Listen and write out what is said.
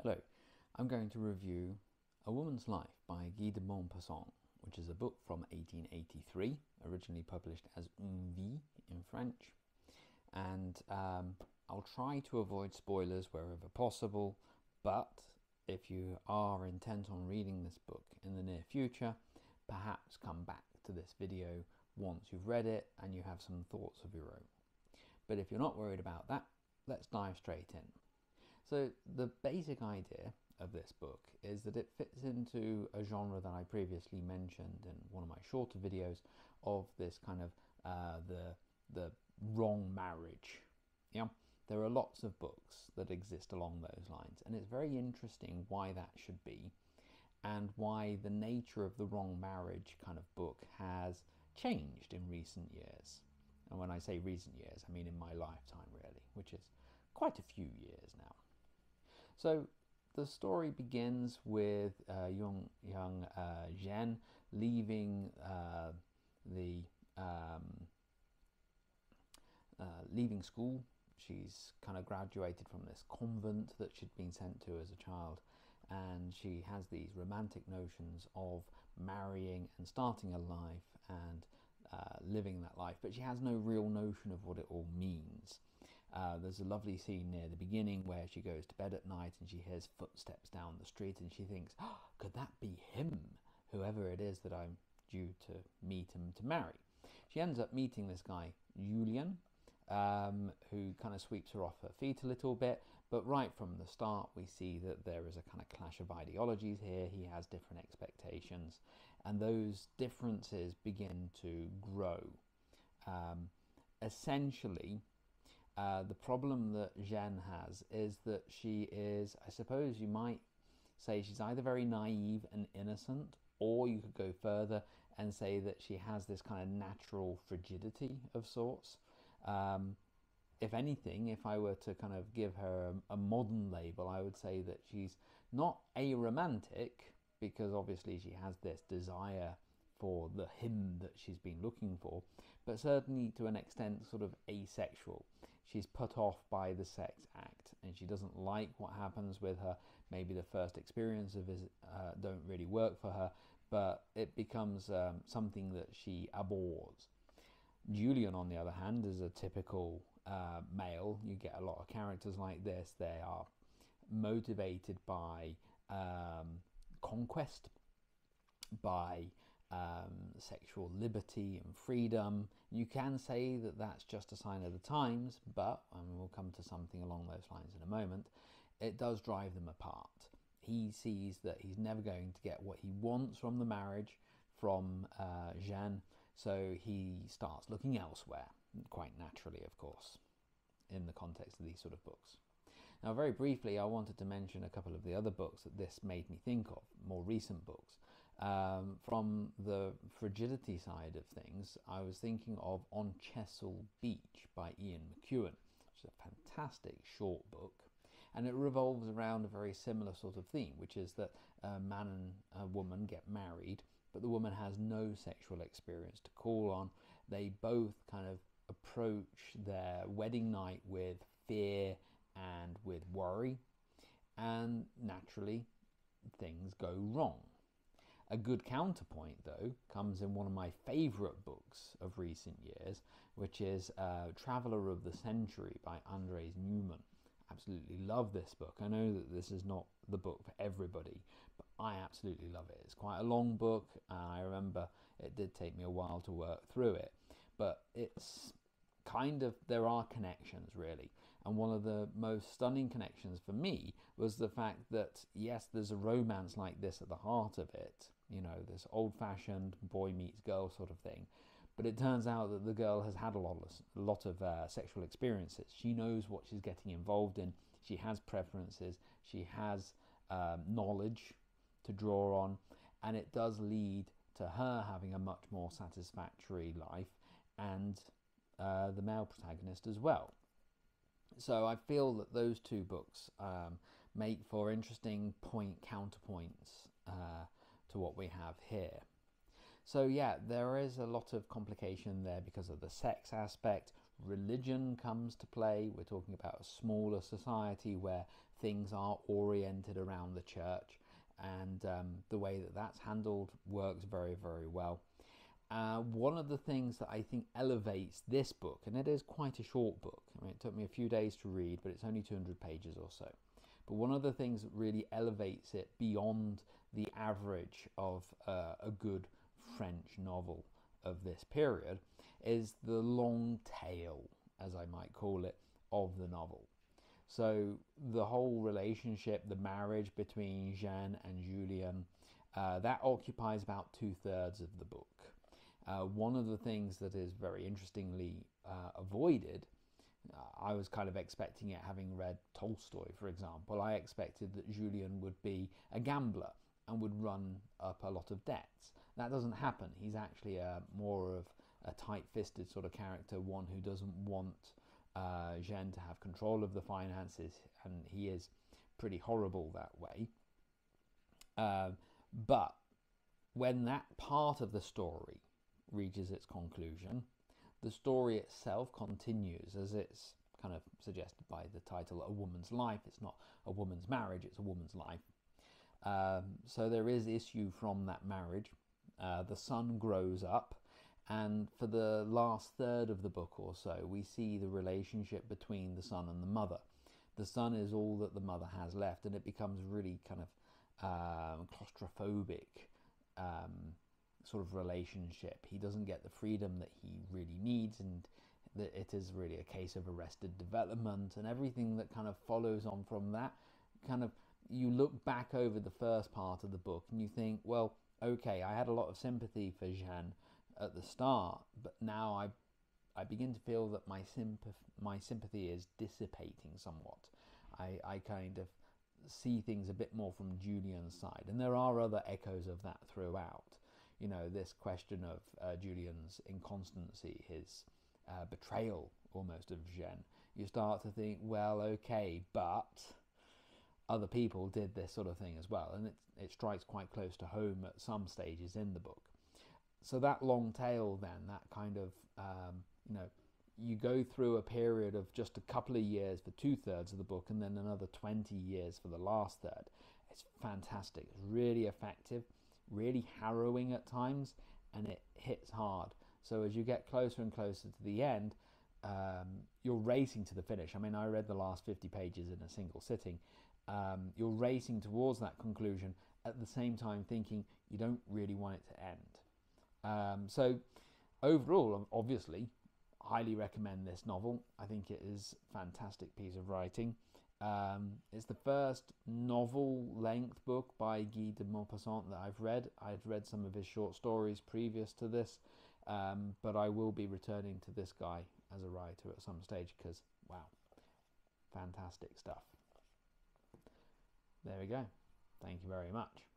Hello, I'm going to review A Woman's Life by Guy de Maupassant, which is a book from 1883, originally published as Une Vie in French. And I'll try to avoid spoilers wherever possible, but if you are intent on reading this book in the near future, perhaps come back to this video once you've read it and you have some thoughts of your own. But if you're not worried about that, let's dive straight in. So the basic idea of this book is that it fits into a genre that I previously mentioned in one of my shorter videos of this kind of the wrong marriage. Yeah, there are lots of books that exist along those lines, and it's very interesting why that should be and why the nature of the wrong marriage kind of book has changed in recent years. And when I say recent years, I mean in my lifetime really, which is quite a few years now. So the story begins with young Jeanne leaving leaving school. She's kind of graduated from this convent that she'd been sent to as a child, and she has these romantic notions of marrying and starting a life and living that life, but she has no real notion of what it all means. There's a lovely scene near the beginning where she goes to bed at night and she hears footsteps down the street and she thinks, oh, could that be him, whoever it is that I'm due to meet and to marry? She ends up meeting this guy, Julian, who kind of sweeps her off her feet a little bit, but right from the start we see that there is a kind of clash of ideologies here. He has different expectations and those differences begin to grow. Essentially, the problem that Jeanne has is that she is, I suppose you might say, she's either very naive and innocent, or you could go further and say that she has this kind of natural frigidity of sorts. If anything, if I were to kind of give her a modern label, I would say that she's not aromantic, because obviously she has this desire for the him that she's been looking for, but certainly to an extent sort of asexual. She's put off by the sex act and she doesn't like what happens with her. Maybe the first experience of it don't really work for her, but it becomes something that she abhors. Julian, on the other hand, is a typical male. You get a lot of characters like this. They are motivated by conquest, by sexual liberty and freedom. You can say that that's just a sign of the times, but, and we'll come to something along those lines in a moment, it does drive them apart. He sees that he's never going to get what he wants from the marriage from Jeanne, so he starts looking elsewhere, quite naturally, of course, in the context of these sort of books. Now, very briefly, I wanted to mention a couple of the other books that this made me think of, more recent books. From the frigidity side of things, I was thinking of On Chesil Beach by Ian McEwan, which is a fantastic short book, and it revolves around a very similar sort of theme, which is that a man and a woman get married, but the woman has no sexual experience to call on. They both kind of approach their wedding night with fear and with worry, and naturally things go wrong. A good counterpoint, though, comes in one of my favourite books of recent years, which is Traveller of the Century by Andres Newman. Absolutely love this book. I know that this is not the book for everybody, but I absolutely love it. It's quite a long book, and I remember it did take me a while to work through it, but it's kind of, there are connections really, and one of the most stunning connections for me was the fact that yes, there's a romance like this at the heart of it, you know, this old-fashioned boy meets girl sort of thing, but it turns out that the girl has had a lot of sexual experiences. She knows what she's getting involved in, she has preferences, she has knowledge to draw on, and it does lead to her having a much more satisfactory life, and the male protagonist as well. So I feel that those two books make for interesting counterpoints to what we have here. So yeah, there is a lot of complication there because of the sex aspect. Religion comes to play. We're talking about a smaller society where things are oriented around the church, and the way that that's handled works very, very well. One of the things that I think elevates this book, and it is quite a short book, I mean, it took me a few days to read, but it's only 200 pages or so. But one of the things that really elevates it beyond the average of a good French novel of this period is the long tail, as I might call it, of the novel. So the whole relationship, the marriage between Jeanne and Julien, that occupies about 2/3 of the book. One of the things that is very interestingly avoided, I was kind of expecting it, having read Tolstoy, for example. I expected that Julien would be a gambler and would run up a lot of debts. That doesn't happen. He's actually more of a tight-fisted sort of character, one who doesn't want Jeanne to have control of the finances, and he is pretty horrible that way. But when that part of the story reaches its conclusion, the story itself continues, as it's kind of suggested by the title, A Woman's Life. It's not a woman's marriage, it's a woman's life. So there is issue from that marriage. The son grows up, and for the last third of the book or so, we see the relationship between the son and the mother. The son is all that the mother has left, and it becomes really kind of claustrophobic sort of relationship. He doesn't get the freedom that he really needs, and that it is really a case of arrested development, and everything that kind of follows on from that. Kind of, you look back over the first part of the book and you think, well, okay, I had a lot of sympathy for Jeanne at the start, but now I begin to feel that my sympathy is dissipating somewhat. I kind of see things a bit more from Julien's side, and there are other echoes of that throughout. You know, this question of Julien's inconstancy, his betrayal almost of Jeanne. You start to think, well, okay, but other people did this sort of thing as well, and it strikes quite close to home at some stages in the book. So that long tail then, that kind of, you go through a period of just a couple of years for 2/3 of the book, and then another 20 years for the last third. It's fantastic. It's really effective, really harrowing at times, and it hits hard. So as you get closer and closer to the end, you're racing to the finish. I mean, I read the last 50 pages in a single sitting. You're racing towards that conclusion, at the same time thinking you don't really want it to end. So overall, obviously, highly recommend this novel. I think it is a fantastic piece of writing. It's the first novel-length book by Guy de Maupassant that I've read. I've read some of his short stories previous to this, but I will be returning to this guy as a writer at some stage because, wow, fantastic stuff. There we go. Thank you very much.